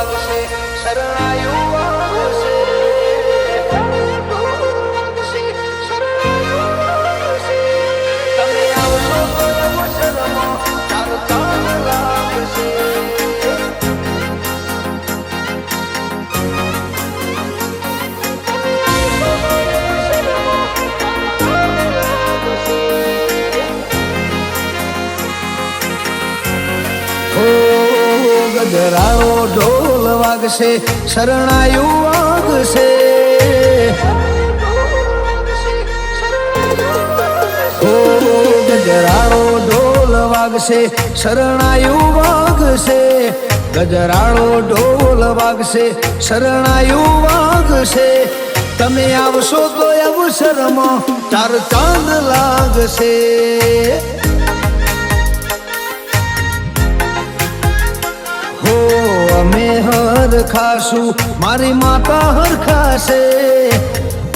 વાગશે શરણાયું વાગશે તમે આવશો તો અવસરમાં ચાર ચાંદ લાગશે ગજરાળો ઢોલ વાગશે શરણાયું વાગશે ગજરાળો ઢોલ વાગશે શરણાયું વાગશે ગજરાળો ઢોલ વાગશે શરણાયું વાગશે તમે આવશો તો અવસરમાં ચાર ચાંદ લાગશે અમે હર ખાશું મારી માતા હર ખાશે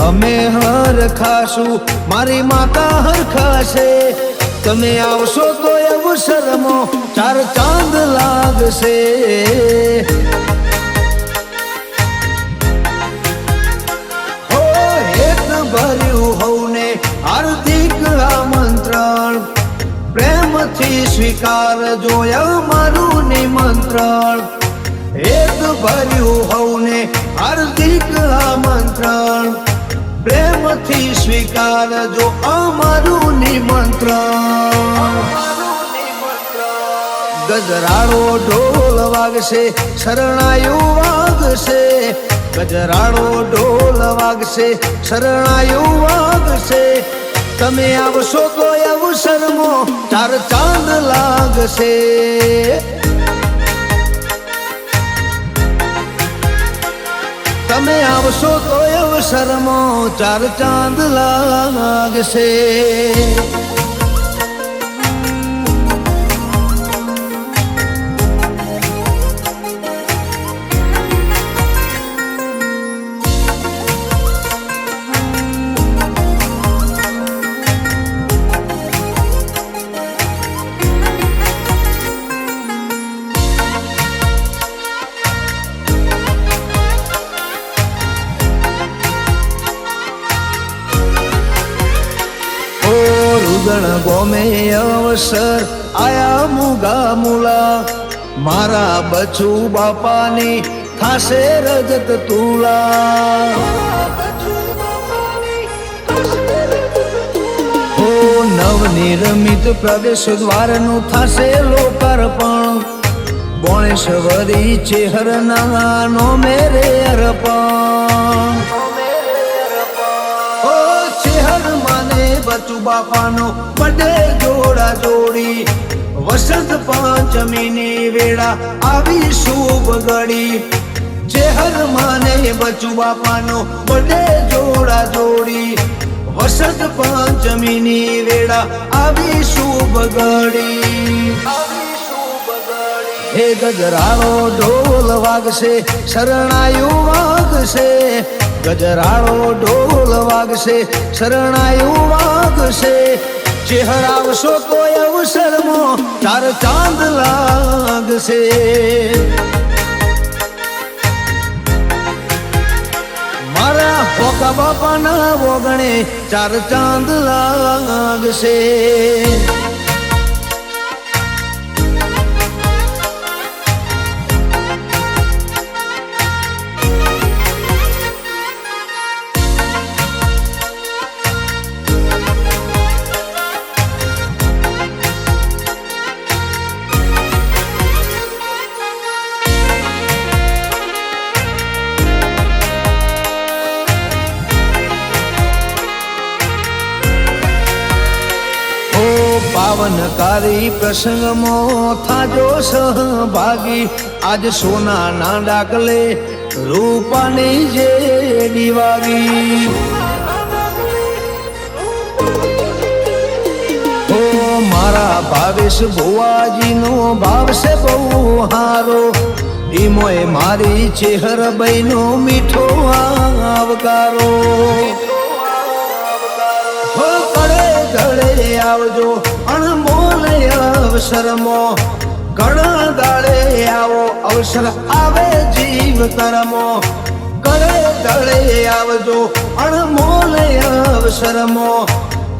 અમે હર ખાશું મારી માતા હર ખાશે તમે આવશો તો અવસરમાં ચાર ચાંદ લાગશે હો હેત ભર્યું હવને હાર્દિક આમંત્રણ પ્રેમથી સ્વીકારજો અમારું નિમંત્રણ હેત ભર્યું હવને હાર્દિક આમંત્રણ પ્રેમથી સ્વીકારજો અમારું નિમંત્રણ ગજરાળો ઢોલ વાગશે શરણાયું વાગશે ગજરાળો ઢોલ વાગશે શરણાયું વાગશે તમે આવશો તો અવસરમાં ચાર ચાંદ લાગશે તમે આવશો તો અવસરમાં ચાર ચાંદ લાગશે ગણ ગોમે અવસર આયા મુગા મુલા મારા બચુ બાપાની થાશે રજત તુલા હો નવનિર્મિત પ્રવેશ દ્વારનું થાશે લોકાર્પણ બોણેશ્વરી ચેહરના નો મેરે અર્પણ બચુ બાપાનો બડે જોડા જોડી વસંત પાંચમીની વેળા આવી શુભ ઘડી ચેહર માને બચુ બાપાનો બડે જોડા જોડી વસંત પાંચમીની વેળા આવી શુભ ઘડી હે ગજરાળો ઢોલ વાગશે શરણાયું વાગશે ગજરાળો ઢોલ વાગશે શરણાયું વાગશે ચહેરાવશો તો અવસરમાં ચાર ચાંદ લાગશે મારા ફોકા બાપાના વગણે ચાર ચાંદ લાગશે પાવનકારી પ્રસંગમાં થાજો સહભાગી આજ સોનાના ડાકલે રૂપાની જે દિવાળી ઓ મારા ભાવેશ ભુવાજીનો ભાવ છે બહુ હારો ઈમોય મારી ચેહર બહેનો મીઠો આવકારો ગળે આવજો અણમોલ અવસરમાં ઘણા દાડે આવો અવસર આવે જીવ કરમો કરે દળે આવજો અણમોલ અવસરમો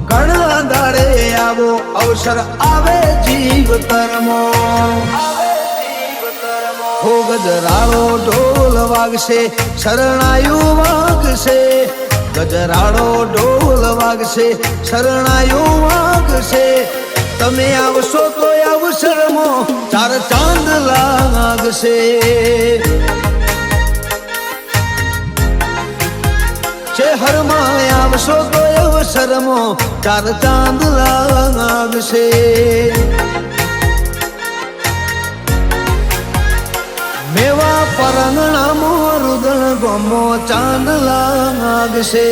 ઘણા દાડે આવો અવસર આવે જીવ કરમો હો ગજરાળો ઢોલ વાગશે શરણાયું વાગશે ગજરાળો ઢોલ વાગશે શરણાયું વાગશે તમે આવશો તો અવસરમાં ચાર ચાંદ લાગશે શહેરમાં આવશો તો અવસરમાં ચાર ચાંદ લાગશે મેવા પરંગણામાં રુદણ ગમો ચાંદ લાગશે